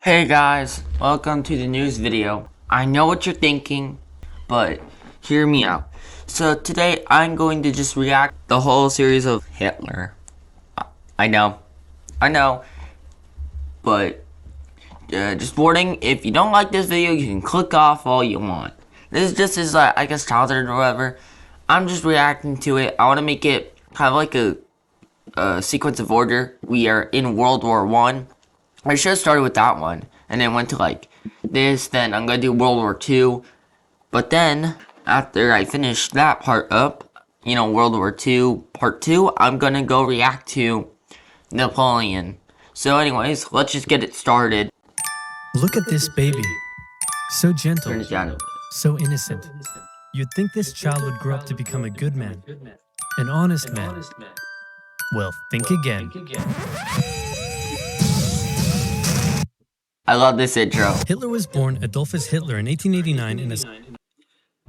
Hey guys, welcome to the news video. I know what you're thinking, but hear me out. So today I'm going to just react the whole series of Hitler. I know, but just warning, if you don't like this video, you can click off all you want. This is just his, I guess, childhood or whatever. I'm just reacting to it. I want to make it kind of like a sequence of order. We are in World War I. I should have started with that one, and then went to like this, then I'm gonna do World War II, but then, after I finish that part up, World War II, part 2, I'm gonna go react to Napoleon. So anyways, let's just get it started. Look at this baby. So gentle, Turn it down. so innocent. You'd think this child would grow up to become a good man, an honest man. Well, think again. I love this intro. Hitler was born Adolphus Hitler in 1889 in a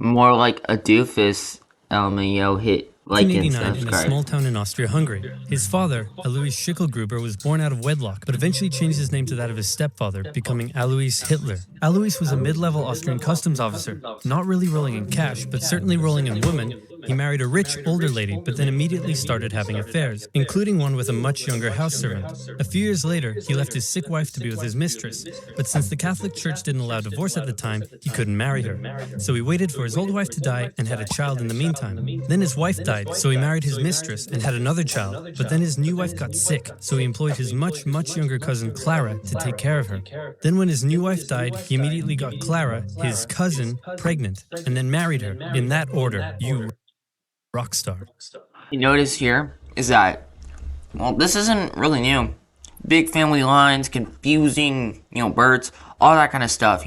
More like a doofus LMAO hit like in a small town in Austria-Hungary. His father, Alois Schicklgruber, was born out of wedlock, but eventually changed his name to that of his stepfather, becoming Alois Hitler. Alois was a mid-level Austrian customs officer, not really rolling in cash, but certainly rolling in women. He married a rich, older lady, but then immediately started having affairs, including one with a much younger house servant. A few years later, he left his sick wife to be with his mistress, but since the Catholic Church didn't allow divorce at the time, he couldn't marry her. So he waited for his old wife to die and had a child in the meantime. Then his wife died, so he married his mistress and had another child, but then his new wife got sick, so he employed his much younger cousin Clara to take care of her. Then when his new wife died, he immediately got Clara, his cousin, pregnant, and then married her, in that order. You rock star. You notice here is that, well, this isn't really new. Big family lines, confusing, births, all that kind of stuff,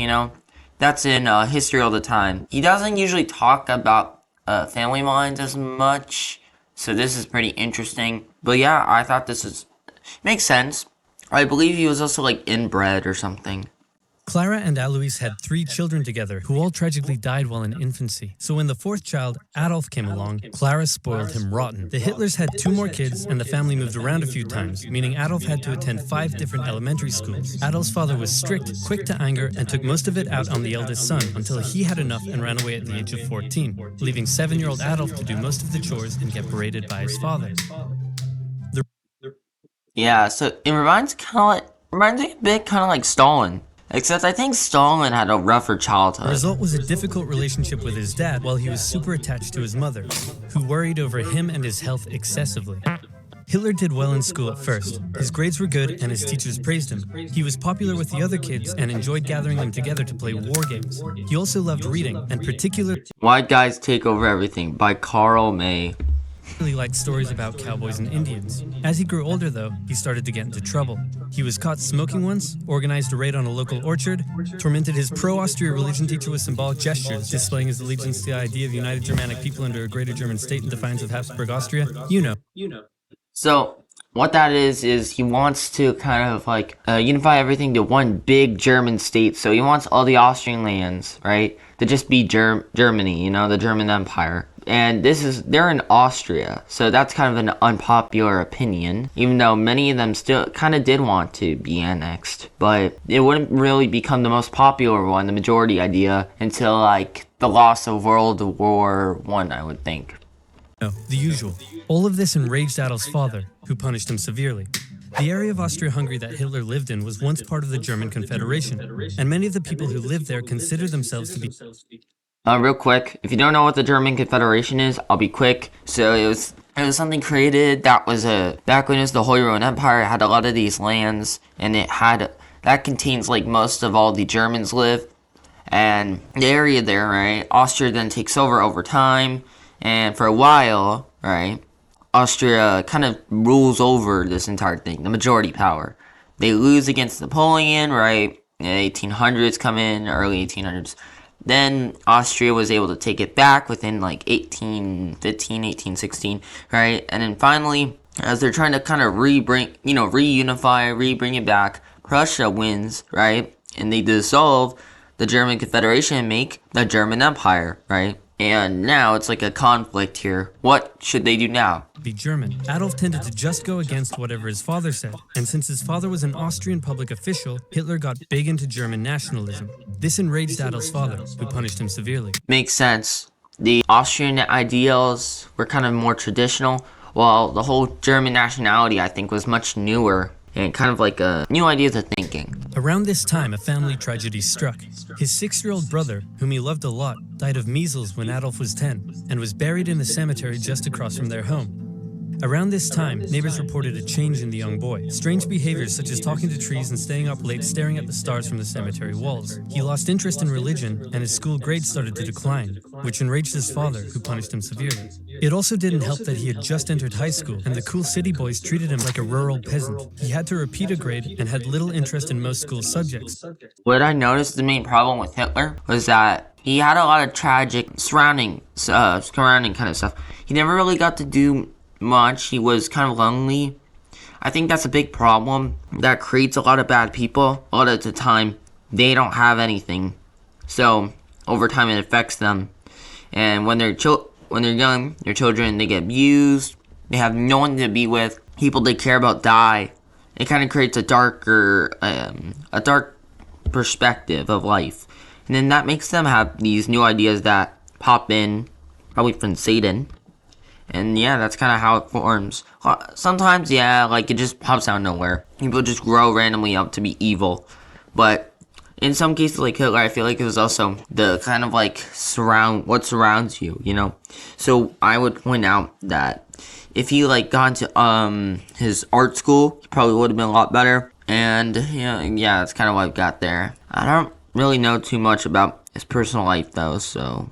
That's in history all the time. He doesn't usually talk about family lines as much, so this is pretty interesting. But yeah, I thought makes sense. I believe he was also like inbred or something. Clara and Alois had 3 children together, who all tragically died while in infancy. So when the 4th child, Adolf, came along, Clara spoiled him rotten. The Hitlers had 2 more kids, and the family moved around a few times, meaning Adolf had to attend 5 different elementary schools. Adolf's father was strict, quick to anger, and took most of it out on the eldest son, until he had enough and ran away at the age of 14, leaving 7-year-old Adolf to do most of the chores and get berated by his father. Yeah, so it reminds me a bit kind of like Stalin. Except I think Stalin had a rougher childhood. The result was a difficult relationship with his dad while he was super attached to his mother, who worried over him and his health excessively. Hitler did well in school at first. His grades were good and his teachers praised him. He was popular with the other kids and enjoyed gathering them together to play war games. He also loved reading, and particularly White Guys Take Over Everything by Karl May. He liked stories about cowboys and Indians. As he grew older, though, he started to get into trouble. He was caught smoking once, organized a raid on a local orchard, tormented his pro-Austria religion teacher with symbolic gestures, displaying his allegiance to the idea of united Germanic people under a greater German state in defiance of Habsburg Austria. You know. So, what that is he wants to kind of like unify everything to one big German state. So he wants all the Austrian lands, right, to just be Germany, the German Empire. And they're in Austria, so that's kind of an unpopular opinion, even though many of them still kind of did want to be annexed. But it wouldn't really become the most popular one, the majority idea, until like the loss of World War I, I would think. No, the usual. All of this enraged Adolf's father, who punished him severely. The area of Austria-Hungary that Hitler lived in was once part of the German Confederation, and many of the people who lived there considered themselves to be... Real quick, if you don't know what the German Confederation is, I'll be quick. So it was something created that was back when it was the Holy Roman Empire. It had a lot of these lands, and that contains like most of all the Germans live. And the area there, right, Austria then takes over time, and for a while, right, Austria kind of rules over this entire thing, the majority power. They lose against Napoleon, right, the 1800s come in, early 1800s. Then Austria was able to take it back within like 1815, 1816, right? And then finally, as they're trying to kind of reunify, bring it back, Prussia wins, right? And they dissolve the German Confederation and make the German Empire, right? And now it's like a conflict here. What should they do now? Be German. Adolf tended to just go against whatever his father said, and since his father was an Austrian public official, Hitler got big into German nationalism. This enraged Adolf's father, who punished him severely. Makes sense. The Austrian ideals were kind of more traditional, while the whole German nationality, I think, was much newer and kind of like a new ideas of thinking. Around this time, a family tragedy struck. His 6-year-old brother, whom he loved a lot, died of measles when Adolf was 10 and was buried in the cemetery just across from their home. Around this time, neighbors reported a change in the young boy. Strange behaviors such as talking to trees and staying up late staring at the stars from the cemetery walls. He lost interest in religion and his school grades started to decline, which enraged his father, who punished him severely. It also didn't help that he had just entered high school and the cool city boys treated him like a rural peasant. He had to repeat a grade and had little interest in most school subjects. What I noticed the main problem with Hitler was that he had a lot of tragic surrounding kind of stuff. He never really got to do much. He was kind of lonely. I think that's a big problem that creates a lot of bad people. A lot of the time, they don't have anything, so over time it affects them. And when they're young, their children, they get abused. They have no one to be with. People they care about die. It kind of creates a dark perspective of life, and then that makes them have these new ideas that pop in, probably from Satan. And yeah, that's kind of how it forms. Sometimes, yeah, like it just pops out of nowhere. People just grow randomly up to be evil. But in some cases, like Hitler, I feel like it was also the kind of like what surrounds you, you know? So I would point out that if he like got into his art school, he probably would have been a lot better. And yeah, that's kind of what I've got there. I don't really know too much about his personal life though, so...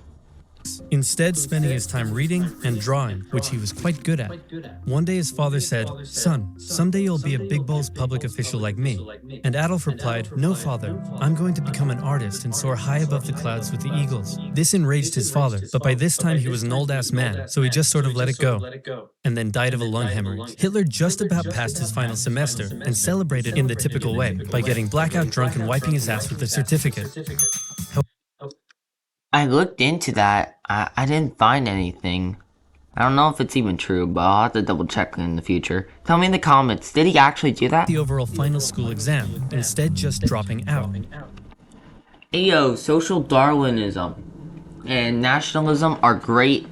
Instead, spending his time reading and drawing, which he was quite good at. One day his father said, "Son, someday you'll be a big balls public official like me." And Adolf replied, "No, father, I'm going to become an artist and soar high above the clouds with the eagles." This enraged his father, but by this time he was an old-ass man, so he just sort of let it go, and then died of a lung hemorrhage. Hitler just about passed his final semester and celebrated in the typical way, by getting blackout drunk and wiping his ass with the certificate. I looked into that. I didn't find anything. I don't know if it's even true, but I'll have to double check in the future. Tell me in the comments, did he actually do that? The overall final school exam, instead just dropping out. Ayo, social Darwinism and nationalism are great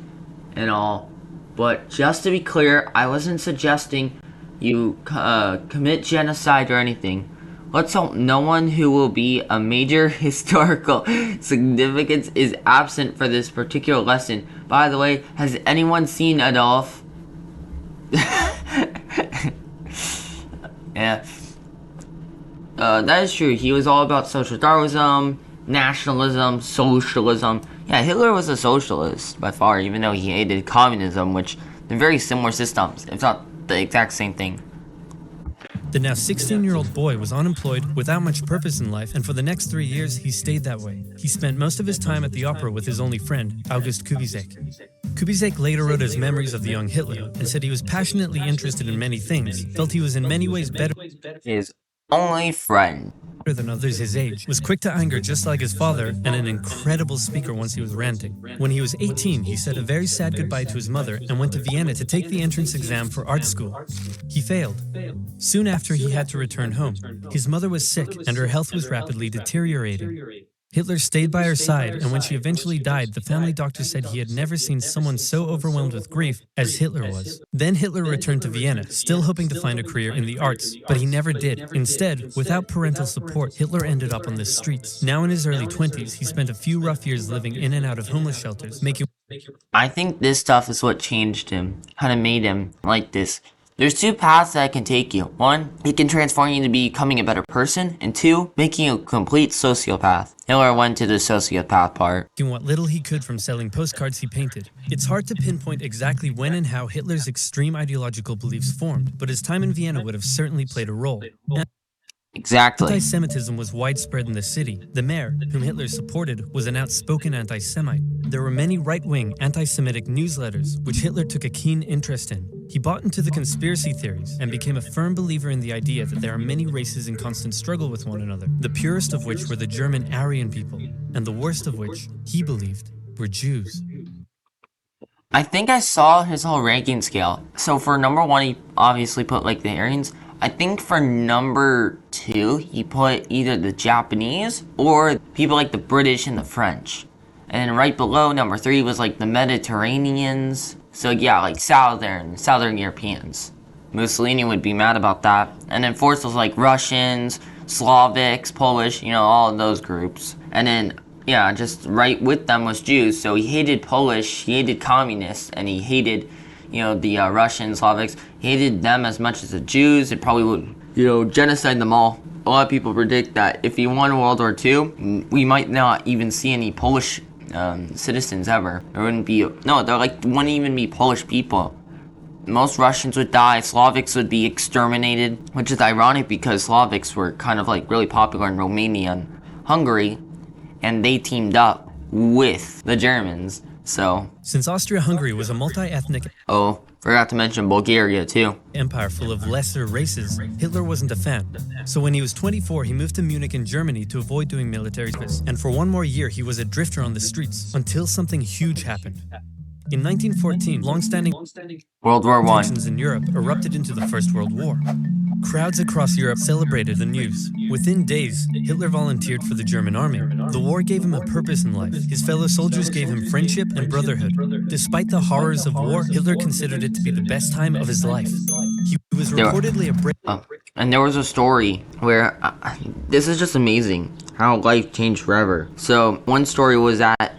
and all, but just to be clear, I wasn't suggesting you commit genocide or anything. Let's hope no one who will be a major historical significance is absent for this particular lesson. By the way, has anyone seen Adolf? Yeah. That is true. He was all about social Darwinism, nationalism, socialism. Yeah, Hitler was a socialist by far, even though he hated communism, which they're very similar systems, if not the exact same thing. The now 16-year-old boy was unemployed, without much purpose in life, and for the next 3 years, he stayed that way. He spent most of his time at the opera with his only friend, August Kubizek. Kubizek later wrote his memories of the young Hitler and said he was passionately interested in many things, felt he was in many ways better His only friend. than others his age, was quick to anger just like his father, and an incredible speaker once he was ranting. When he was 18, he said a very sad goodbye to his mother and went to Vienna to take the entrance exam for art school. He failed. Soon after, he had to return home. His mother was sick, and her health was rapidly deteriorating. Hitler stayed by her side, and when she eventually died, the family doctor said he had never seen someone so overwhelmed with grief as Hitler was. Then Hitler returned to Vienna, still hoping to find a career in the arts, but he never did. Instead, without parental support, Hitler ended up on the streets. Now in his early 20s, he spent a few rough years living in and out of homeless shelters, making... I think this stuff is what changed him, kind of made him like this. There's two paths that can take you. One, it can transform you into becoming a better person, and two, making you a complete sociopath. Hitler went to the sociopath part. Doing what little he could from selling postcards he painted. It's hard to pinpoint exactly when and how Hitler's extreme ideological beliefs formed, but his time in Vienna would have certainly played a role. Exactly. Anti-Semitism was widespread in the city. The mayor, whom Hitler supported, was an outspoken anti-Semite. There were many right-wing anti-Semitic newsletters, which Hitler took a keen interest in. He bought into the conspiracy theories and became a firm believer in the idea that there are many races in constant struggle with one another, the purest of which were the German Aryan people, and the worst of which, he believed, were Jews. I think I saw his whole ranking scale. So for number 1, he obviously put like the Aryans. I think for number 2, he put either the Japanese or people like the British and the French. And then right below number 3 was like the Mediterraneans. So yeah, like Southern Europeans. Mussolini would be mad about that. And then 4th was like Russians, Slavics, Polish, all of those groups. And then, yeah, just right with them was Jews. So he hated Polish, he hated communists, and he hated, the Russians, Slavics. He hated them as much as the Jews. It probably would, genocide them all. A lot of people predict that if he won World War II, we might not even see any Polish citizens ever. There wouldn't wouldn't even be Polish people. Most Russians would die, Slavics would be exterminated, which is ironic because Slavics were kind of like really popular in Romania and Hungary, and they teamed up with the Germans, so. Since Austria-Hungary was a multi-ethnic Forgot to mention Bulgaria too. empire full of lesser races, Hitler wasn't a fan. So when he was 24, he moved to Munich in Germany to avoid doing military service. And for one more year, he was a drifter on the streets until something huge happened. In 1914, long-standing World War I. tensions in Europe erupted into the First World War. Crowds across Europe celebrated the news. Within days, Hitler volunteered for the German army. The war gave him a purpose in life. His fellow soldiers gave him friendship and brotherhood. Despite the horrors of war, Hitler considered it to be the best time of his life. He was reportedly a brave... And there was a story where, this is just amazing, how life changed forever. So, one story was that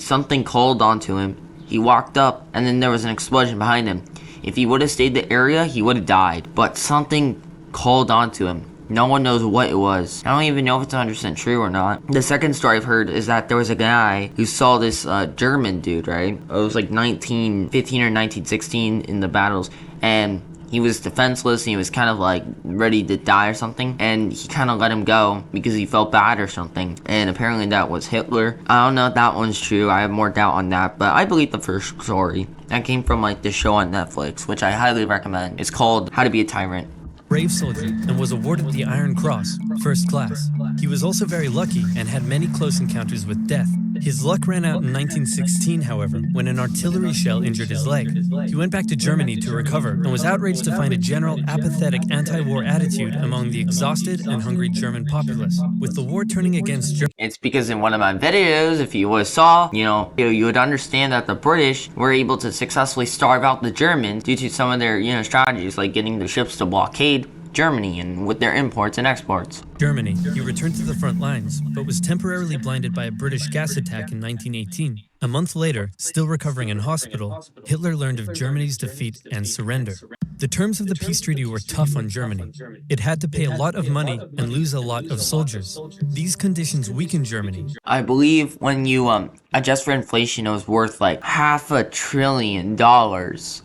something called onto him. He walked up, and then there was an explosion behind him. If he would have stayed the area, he would have died. But something called onto him. No one knows what it was. I don't even know if it's 100% true or not. The second story I've heard is that there was a guy who saw this German dude, right? It was like 1915 or 1916 in the battles. And he was defenseless, and he was kind of like ready to die or something, and he kind of let him go because he felt bad or something, and apparently that was Hitler. I don't know if that one's true, I have more doubt on that, but I believe the first story. That came from like this show on Netflix, which I highly recommend. It's called How to Be a Tyrant. Brave soldier and was awarded the Iron Cross, first class. He was also very lucky and had many close encounters with death. His luck ran out in 1916, however, when an artillery shell injured his leg. He went back to Germany to recover and was outraged to find a general apathetic anti-war attitude among the exhausted and hungry German populace. With the war turning against Germany, it's because in one of my videos, if you would have saw, you would understand that the British were able to successfully starve out the Germans due to some of their, strategies, like getting the ships to blockade Germany and with their imports and exports. Germany, he returned to the front lines, but was temporarily blinded by a British gas attack in 1918. A month later, still recovering in hospital, Hitler learned of Germany's defeat and surrender. The terms of the peace treaty were tough on Germany. It had to pay a lot of money and lose a lot of soldiers. These conditions weakened Germany. I believe when you adjust for inflation, it was worth like $500 billion.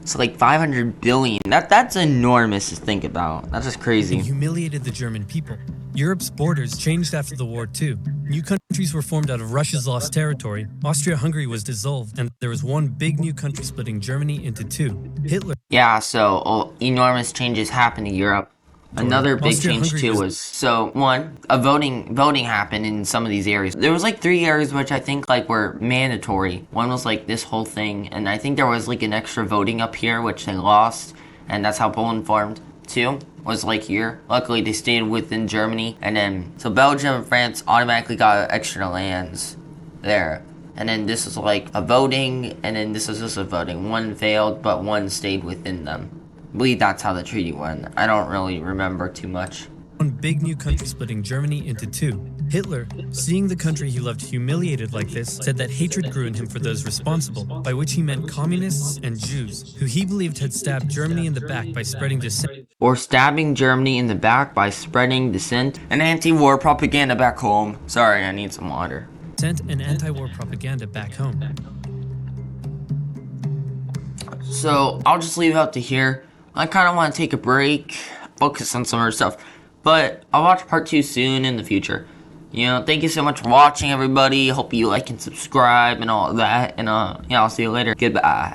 So like 500 billion. That's enormous to think about. That's just crazy. And humiliated the German people. Europe's borders changed after the war too. New countries were formed out of Russia's lost territory. Austria-Hungary was dissolved, and there was one big new country splitting Germany into two. Hitler. Yeah, so enormous changes happened in Europe. Another big change too was voting happened in some of these areas. There was like 3 areas which I think like were mandatory. One was like this whole thing, and I think there was like an extra voting up here which they lost, and that's how Poland formed. 2 was like here. Luckily they stayed within Germany, and then so Belgium and France automatically got extra lands there. And then this was like a voting, and then this was just a voting. One failed, but one stayed within them. I believe that's how the treaty went. I don't really remember too much. One big new country splitting Germany into 2. Hitler, seeing the country he loved humiliated like this, said that hatred grew in him for those responsible, by which he meant communists and Jews, who he believed had stabbed Germany in the back by spreading dissent. Or stabbing Germany in the back by spreading dissent and anti-war propaganda back home. Sorry, I need some water. Dissent and anti-war propaganda back home. So, I'll just leave it up to here. I kind of want to take a break, focus on some other stuff, but I'll watch part 2 soon in the future. Thank you so much for watching, everybody. Hope you like and subscribe and all of that, and I'll see you later. Goodbye.